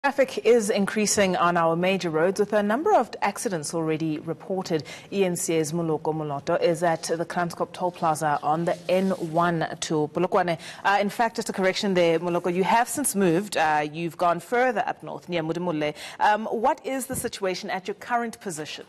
Traffic is increasing on our major roads with a number of accidents already reported. eNCA's Moloko Moloto is at the Kranskop toll plaza on the N1 to Polokwane. In fact, just a correction there, Moloko, you have since moved. You've gone further up north near Mudimule. What is the situation at your current position?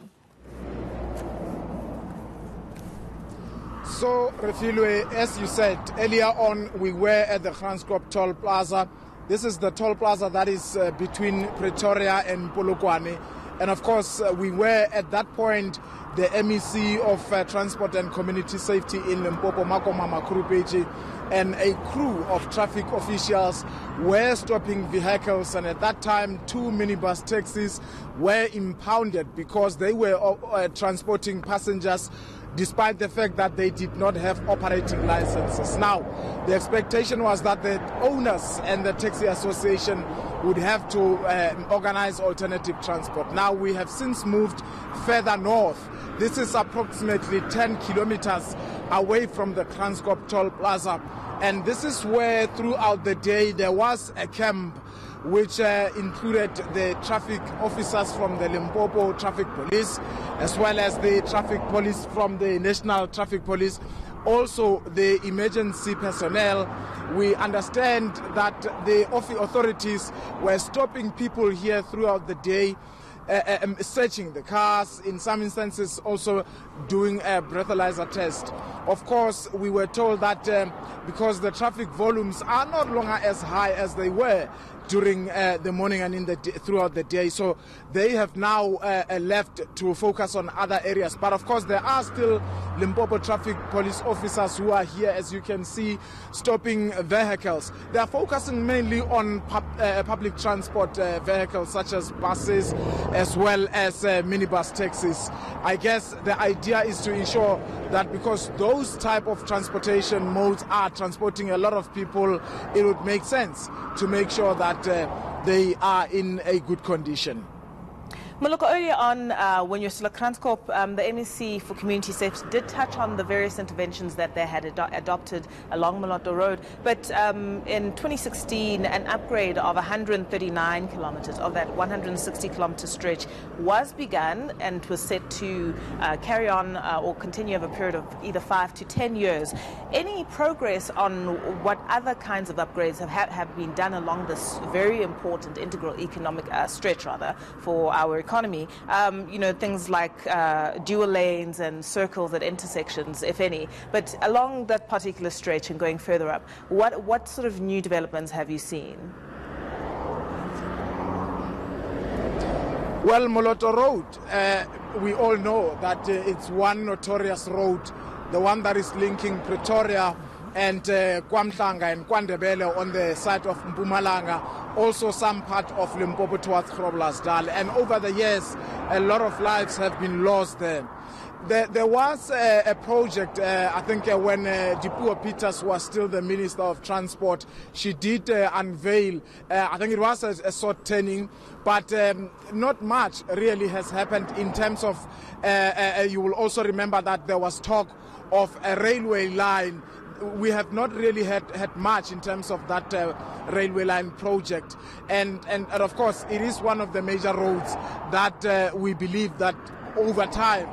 So, Refilwe, as you said, earlier on we were at the Kranskop toll plaza. This is the toll plaza that is between Pretoria and Polokwane. And of course, we were at that point the MEC of Transport and Community Safety in Limpopo, Makoma and a crew of traffic officials were stopping vehicles. And at that time, 2 minibus taxis were impounded because they were transporting passengers despite the fact that they did not have operating licenses. Now, the expectation was that the owners and the taxi association would have to organize alternative transport. Now, we have since moved further north. This is approximately 10 kilometers away from the Kranskop toll plaza. And this is where throughout the day there was a camp which included the traffic officers from the Limpopo Traffic Police, as well as the traffic police from the National Traffic Police, also the emergency personnel. We understand that the authorities were stopping people here throughout the day, searching the cars, in some instances also doing a breathalyzer test. Of course, we were told that because the traffic volumes are no longer as high as they were during the morning and throughout the day, so they have now left to focus on other areas. But of course, there are still Limpopo Traffic Police officers who are here, as you can see, stopping vehicles. They are focusing mainly on public transport vehicles such as buses as well as minibus taxis. I guess the idea is to ensure that because those type of transportation modes are transporting a lot of people, it would make sense to make sure that they are in a good condition. Moloko, earlier on, when you're still at Kranskop, the MEC for Community Safety did touch on the various interventions that they had adopted along Moloto Road. But in 2016, an upgrade of 139 kilometers of that 160-kilometer stretch was begun and was set to carry on or continue over a period of either 5 to 10 years. Any progress on what other kinds of upgrades have been done along this very important integral economic stretch, for our economy? You know, things like dual lanes and circles at intersections, if any. But along that particular stretch and going further up, what sort of new developments have you seen? Well, Moloto Road, we all know that it's one notorious road, the one that is linking Pretoria and KwaMhlanga and KwaNdebele on the side of Mpumalanga, also some part of Limpopo towards Groblersdal. And over the years, a lot of lives have been lost there. There was a project, I think when Dipuo Peters was still the Minister of Transport, she did unveil, I think it was a short turning, but not much really has happened in terms of, you will also remember that there was talk of a railway line. We have not really had much in terms of that railway line project. And of course, it is one of the major roads that we believe that over time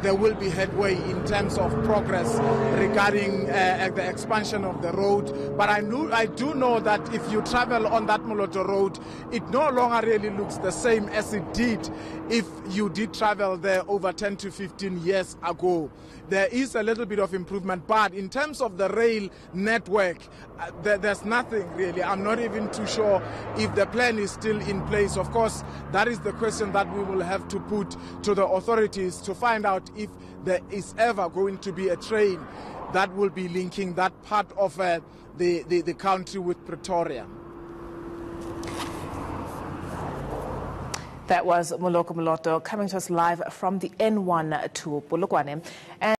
there will be headway in terms of progress regarding the expansion of the road. But I do know that if you travel on that Moloto Road, it no longer really looks the same as it did if you did travel there over 10 to 15 years ago. There is a little bit of improvement, but in terms of the rail network, there's nothing really. I'm not even too sure if the plan is still in place. Of course, that is the question that we will have to put to the authorities to find out if there is ever going to be a train that will be linking that part of the country with Pretoria. That was Moloko Moloto coming to us live from the N1 to Polokwane.